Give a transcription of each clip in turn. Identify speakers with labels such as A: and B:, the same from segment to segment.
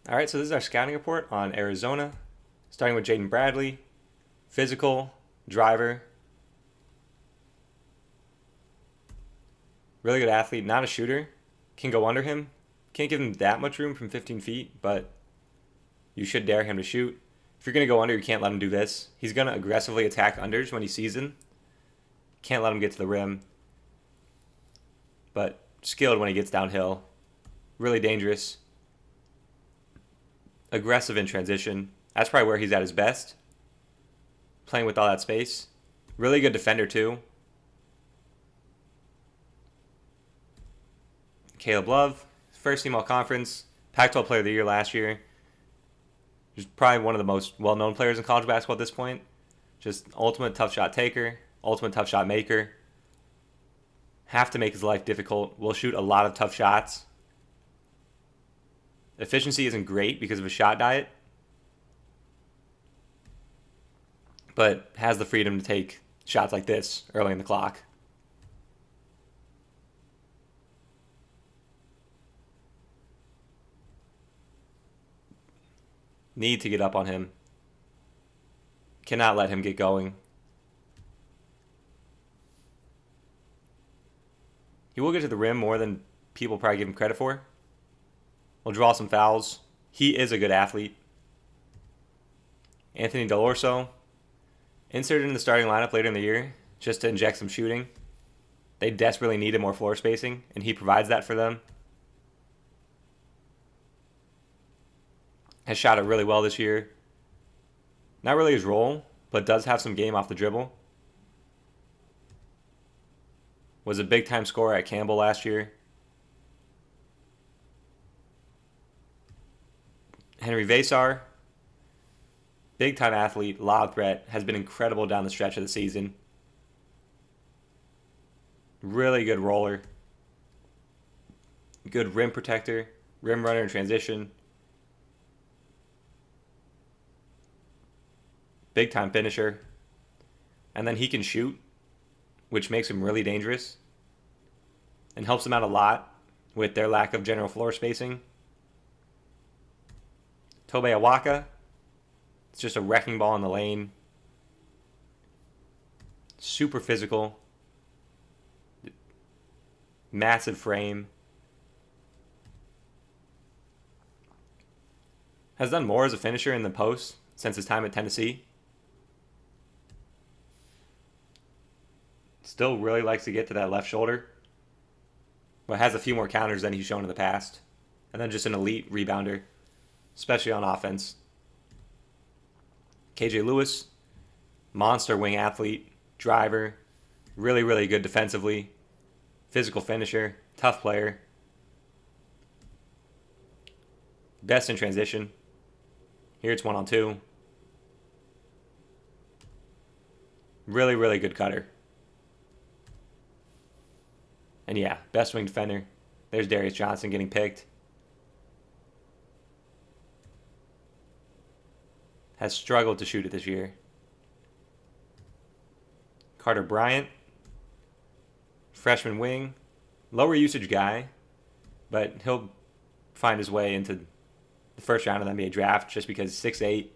A: All right, so this is our scouting report on Arizona, starting with Jaden Bradley, physical, driver, really good athlete, not a shooter, can go under him. Can't give him that much room from 15 feet, but you should dare him to shoot. If you're going to go under, you can't let him do this. He's going to aggressively attack unders when he sees them. Can't let him get to the rim, but skilled when he gets downhill. Really dangerous. Aggressive in transition. That's probably where he's at his best. Playing with all that space. Really good defender, too. Caleb Love, first team all conference, Pac-12 Player of the Year last year. He's probably one of the most well-known players in college basketball at this point. Just ultimate tough shot taker, ultimate tough shot maker. Have to make his life difficult. Will shoot a lot of tough shots. Efficiency isn't great because of his shot diet, but has the freedom to take shots like this early in the clock. Need to get up on him. Cannot let him get going. He will get to the rim more than people probably give him credit for. Will draw some fouls. He is a good athlete. Anthony Dell'Orso, inserted in the starting lineup later in the year just to inject some shooting. They desperately needed more floor spacing, and he provides that for them. Has shot it really well this year. Not really his role, but does have some game off the dribble. Was a big-time scorer at Campbell last year. Henry Vasar, big-time athlete, lob threat, has been incredible down the stretch of the season. Really good roller. Good rim protector, rim runner in transition. Big-time finisher. And then he can shoot, which makes him really dangerous and helps them out a lot with their lack of general floor spacing. Tobe Awaka, it's just a wrecking ball in the lane. Super physical. Massive frame. Has done more as a finisher in the post since his time at Tennessee. Still really likes to get to that left shoulder, but has a few more counters than he's shown in the past. And then just an elite rebounder, especially on offense. KJ Lewis, monster wing athlete, driver, really, really good defensively, physical finisher, tough player. Best in transition. Here it's 1-on-2. Really, really good cutter. And yeah, best wing defender. There's Darius Johnson getting picked. Has struggled to shoot it this year. Carter Bryant, freshman wing, lower usage guy, but he'll find his way into the first round of the NBA draft just because 6'8",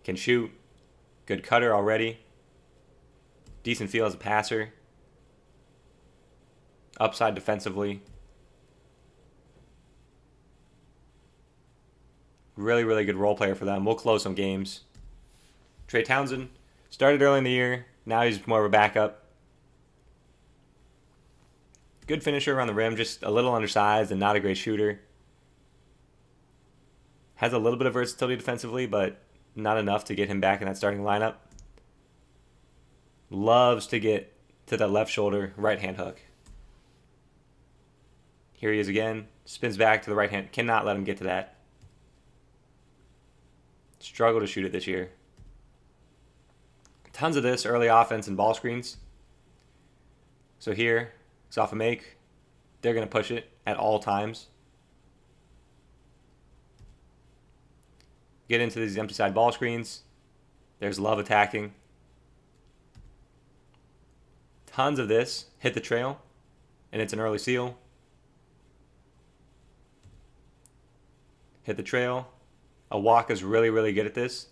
A: can shoot, good cutter already, decent feel as a passer, upside defensively. Really, really good role player for them. We'll close some games. Trey Townsend started early in the year. Now he's more of a backup. Good finisher around the rim, just a little undersized and not a great shooter. Has a little bit of versatility defensively, but not enough to get him back in that starting lineup. Loves to get to that left shoulder, right hand hook. Here he is again. Spins back to the right hand. Cannot let him get to that. Struggle to shoot it this year. Tons of this early offense and ball screens. So here, it's off a make. They're going to push it at all times. Get into these empty side ball screens. There's Love attacking. Tons of this. Hit the trail. And it's an early seal. hit the trail. Awaka's really, really good at this.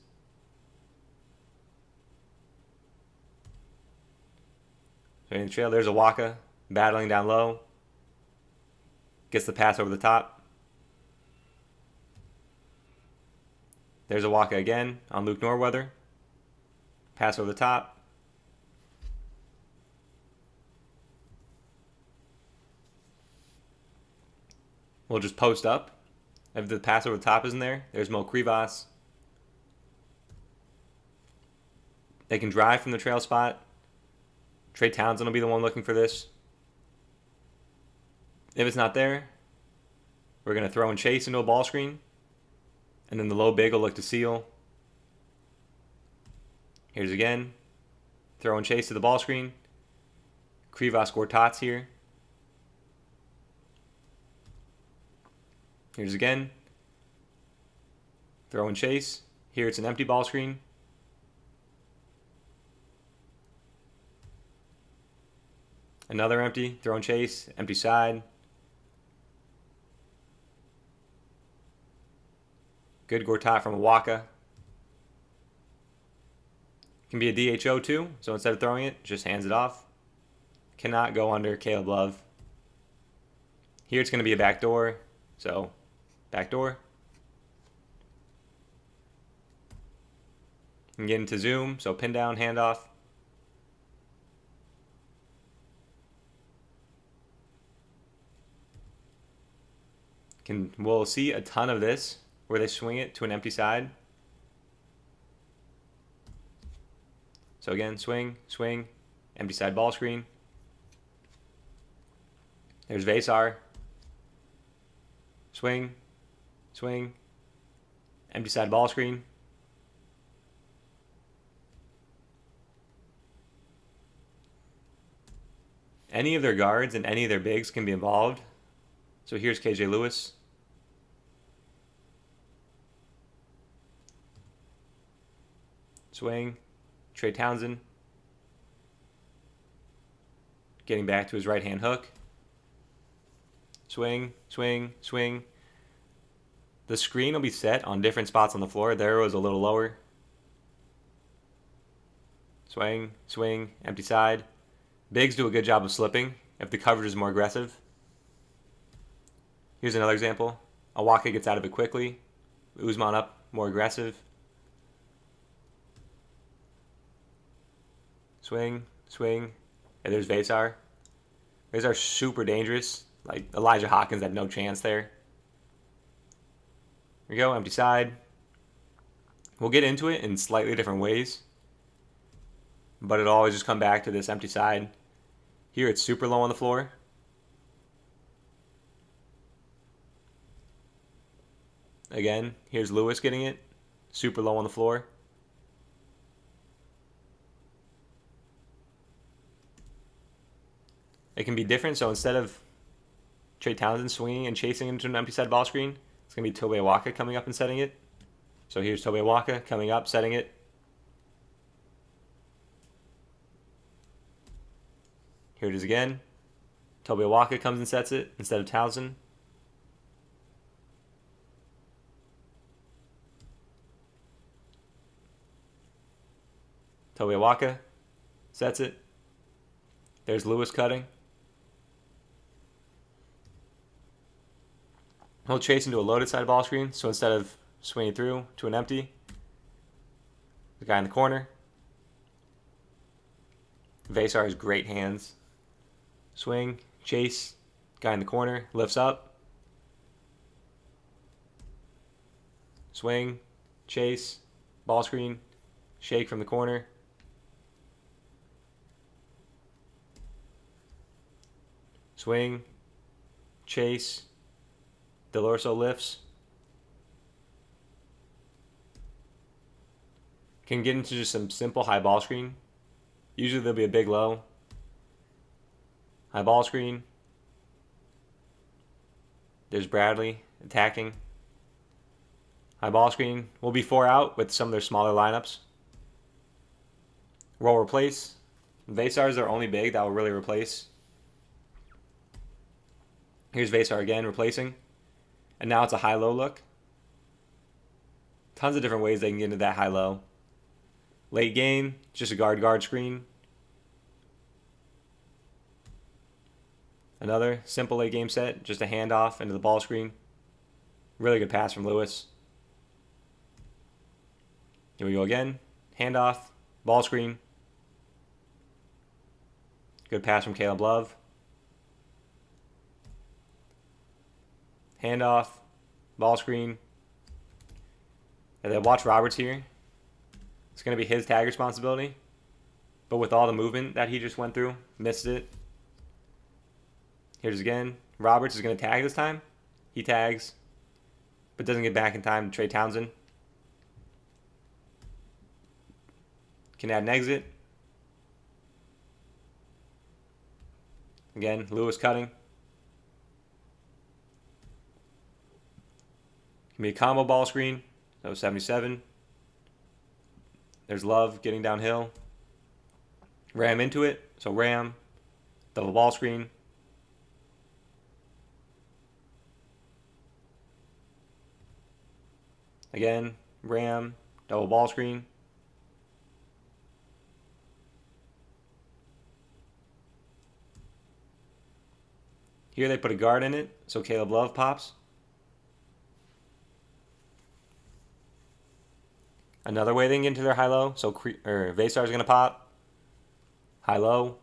A: So in the trail, there's Awaka battling down low. Gets the pass over the top. There's Awaka again on Luke Norweather. Pass over the top. We'll just post up. If the pass over the top isn't there, there's Mo Krivas. They can drive from the trail spot. Trey Townsend will be the one looking for this. If it's not there, we're going to throw and chase into a ball screen. And then the low big will look to seal. Here's again. Throw and chase to the ball screen. Krivas Gortats here. Here's again. Throw and chase. Here it's an empty ball screen. Another empty. Throw and chase. Empty side. Good Gortat from Awaka. Can be a DHO too, so instead of throwing it, just hands it off. Cannot go under Caleb Love. Here it's going to be a backdoor, so backdoor. And get into zoom, so pin down, handoff. We'll see a ton of this where they swing it to an empty side. So again, swing, swing, empty side ball screen. There's Vasar. Swing, swing, empty side ball screen. Any of their guards and any of their bigs can be involved. So here's KJ Lewis. Swing. Trey Townsend. Getting back to his right hand hook. Swing, swing, swing. The screen will be set on different spots on the floor. The arrow is a little lower. Swing, swing, empty side. Bigs do a good job of slipping if the coverage is more aggressive. Here's another example. Awaka gets out of it quickly. Usman up, more aggressive. Swing, swing. And there's Vasar. Vasar's super dangerous. Like Elijah Hawkins had no chance there. Here we go, empty side. We'll get into it in slightly different ways, but it'll always just come back to this empty side. Here it's super low on the floor. Again, here's Lewis getting it. Super low on the floor. It can be different, so instead of Trey Townsend swinging and chasing into an empty side ball screen, it's going to be Tobe Awaka coming up and setting it. So here's Tobe Awaka coming up, setting it. Here it is again. Tobe Awaka comes and sets it instead of Townsend. Tobe Awaka sets it. There's Lewis cutting. He'll chase into a loaded side ball screen, so instead of swinging through to an empty, the guy in the corner. Vasar has great hands. Swing, chase, guy in the corner, lifts up. Swing, chase, ball screen, shake from the corner. Swing, chase, dell'orso lifts. Can get into just some simple high ball screen. Usually there'll be a big low. High ball screen. There's Bradley attacking. High ball screen. Will be 4 out with some of their smaller lineups. Roll replace. Vasar is their only big that will really replace. Here's Vasar again replacing. And now it's a high-low look. Tons of different ways they can get into that high-low. Late game, just a guard screen. Another simple late game set, just a handoff into the ball screen. Really good pass from Lewis. Here we go again. Handoff, ball screen. Good pass from Caleb Love. Handoff, ball screen. And then watch Roberts here. It's going to be his tag responsibility. But with all the movement that he just went through, missed it. Here's again. Roberts is going to tag this time. He tags, but doesn't get back in time to Trey Townsend. Can add an exit. Again, Lewis cutting. Can be a combo ball screen. That was 77. There's Love getting downhill. Ram into it. So Ram. Double ball screen. Again, Ram. Double ball screen. Here they put a guard in it, so Caleb Love pops. Another way they can get into their high-low, so Vasar is going to pop. High-low.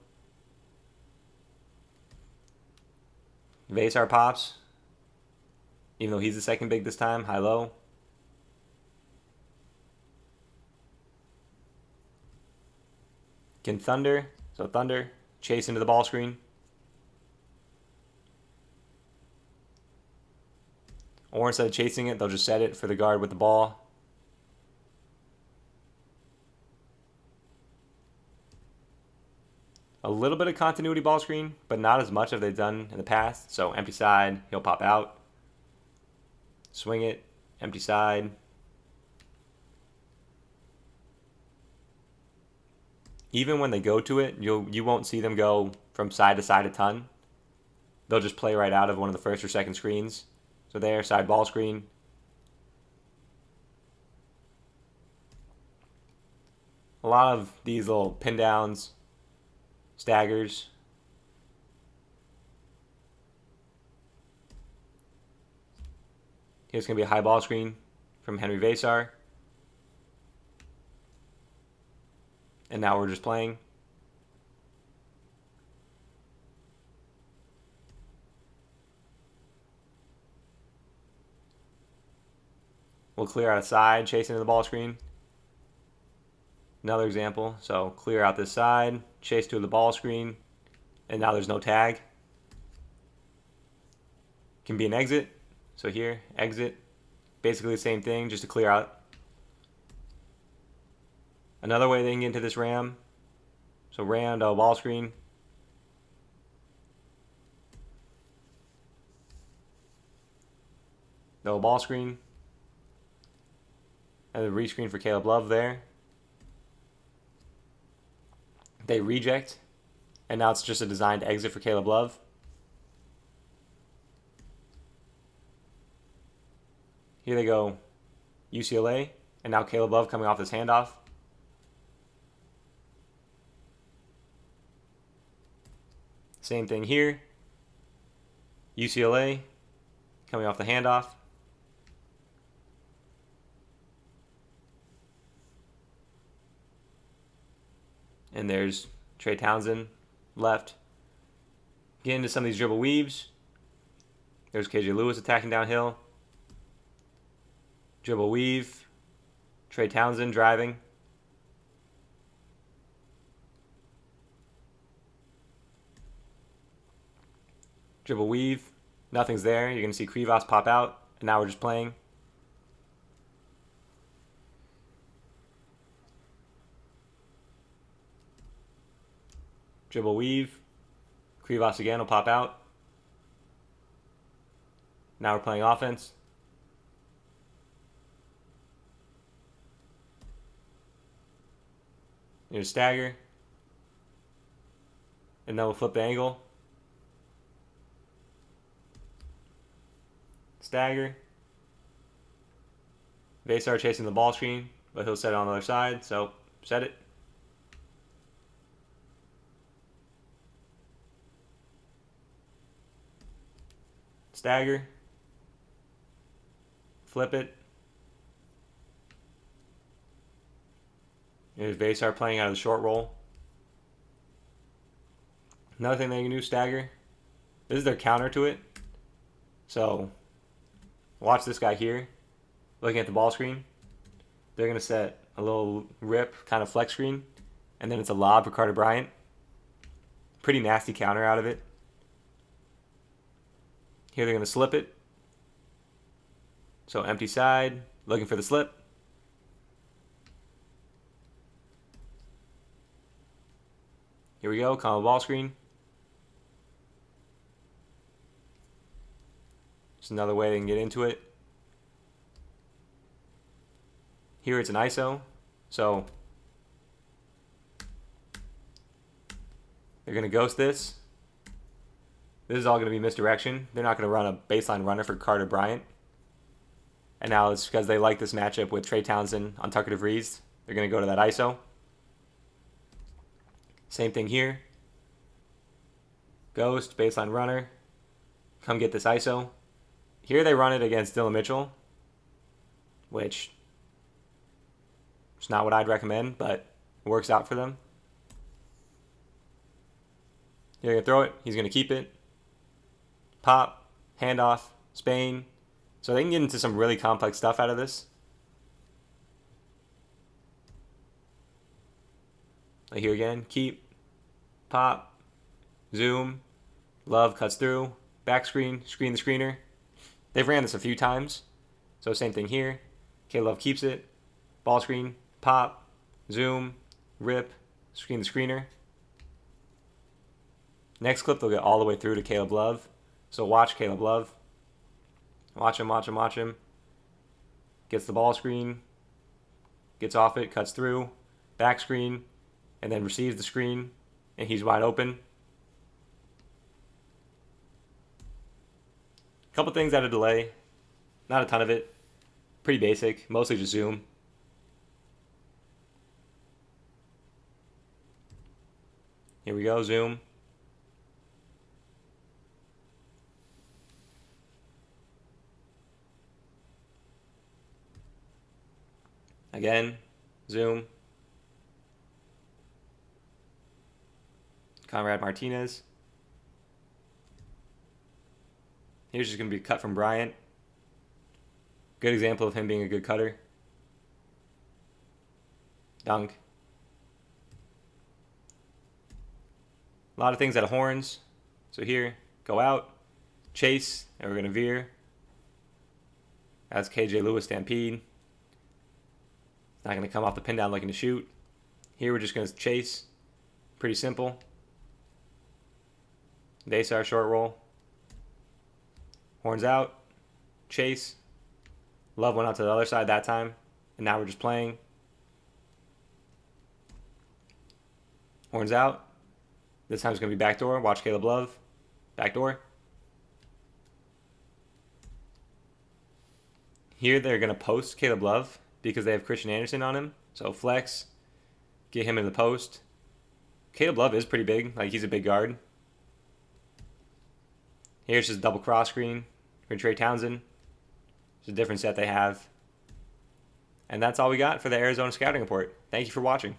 A: Vasar pops, even though he's the second big this time. High-low. Can Thunder, so Thunder, chase into the ball screen. Or instead of chasing it, they'll just set it for the guard with the ball. A little bit of continuity ball screen, but not as much as they've done in the past. So empty side, he'll pop out. Swing it, empty side. Even when they go to it, you won't see them go from side to side a ton. They'll just play right out of one of the first or second screens. So there, side ball screen. A lot of these little pin downs, staggers. Here's going to be a high ball screen from Henry Vasar. And now we're just playing. We'll clear out a side, chase into the ball screen. Another example. So clear out this side, chase to the ball screen, and now there's no tag. Can be an exit. So here, exit. Basically the same thing, just to clear out. Another way they can get into this ram. So ram, double ball screen. Double ball screen. And the rescreen for Caleb Love there. They reject. And now it's just a designed exit for Caleb Love. Here they go, UCLA. And now Caleb Love coming off this handoff. Same thing here. UCLA coming off the handoff. And there's Trey Townsend left. Get into some of these dribble weaves. There's KJ Lewis attacking downhill. Dribble weave. Trey Townsend driving. Dribble weave. Nothing's there. You're going to see Krivas pop out. And now we're just playing. Dribble weave. Krivas again will pop out. Now we're playing offense. Here's stagger. And then we'll flip the angle. Stagger. Vasar chasing the ball screen, but he'll set it on the other side, so set it. Stagger. Flip it. Here's Vasar playing out of the short roll. Another thing they can do, stagger. This is their counter to it. So, watch this guy here. Looking at the ball screen. They're going to set a little rip, kind of flex screen. And then it's a lob for Carter Bryant. Pretty nasty counter out of it. Here they're going to slip it. So empty side, looking for the slip. Here we go, combo ball screen. Just another way they can get into it. Here it's an ISO. So they're going to ghost this. This is all going to be misdirection. They're not going to run a baseline runner for Carter Bryant. And now it's because they like this matchup with Trey Townsend on Tucker DeVries. They're going to go to that ISO. Same thing here. Ghost, baseline runner. Come get this ISO. Here they run it against Dylan Mitchell, which is not what I'd recommend, but it works out for them. You're going to throw it. He's going to keep it. Pop, handoff, Spain. So they can get into some really complex stuff out of this. Like here again, keep, pop, zoom, Love cuts through, back screen, screen the screener. They've ran this a few times. So same thing here. K-Love keeps it, ball screen, pop, zoom, rip, screen the screener. Next clip, they'll get all the way through to Caleb Love. So watch Caleb Love. Watch him, watch him, watch him. Gets the ball screen, gets off it, cuts through, back screen, and then receives the screen, and he's wide open. A couple things out of delay. Not a ton of it. Pretty basic. Mostly just zoom. Here we go, zoom. Again, zoom. Conrad Martinez. Here's just going to be a cut from Bryant. Good example of him being a good cutter. Dunk. A lot of things out of horns. So here, go out, chase, and we're going to veer. That's KJ Lewis Stampede. Not going to come off the pin down looking to shoot. Here we're just going to chase. Pretty simple. Vasar short roll. Horns out. Chase. Love went out to the other side that time. And now we're just playing. Horns out. This time it's going to be backdoor. Watch Caleb Love. Backdoor. Here they're going to post Caleb Love because they have Christian Anderson on him. So flex. Get him in the post. Caleb Love is pretty big. Like, he's a big guard. Here's just a double cross screen for Trey Townsend. It's a different set they have. And that's all we got for the Arizona Scouting Report. Thank you for watching.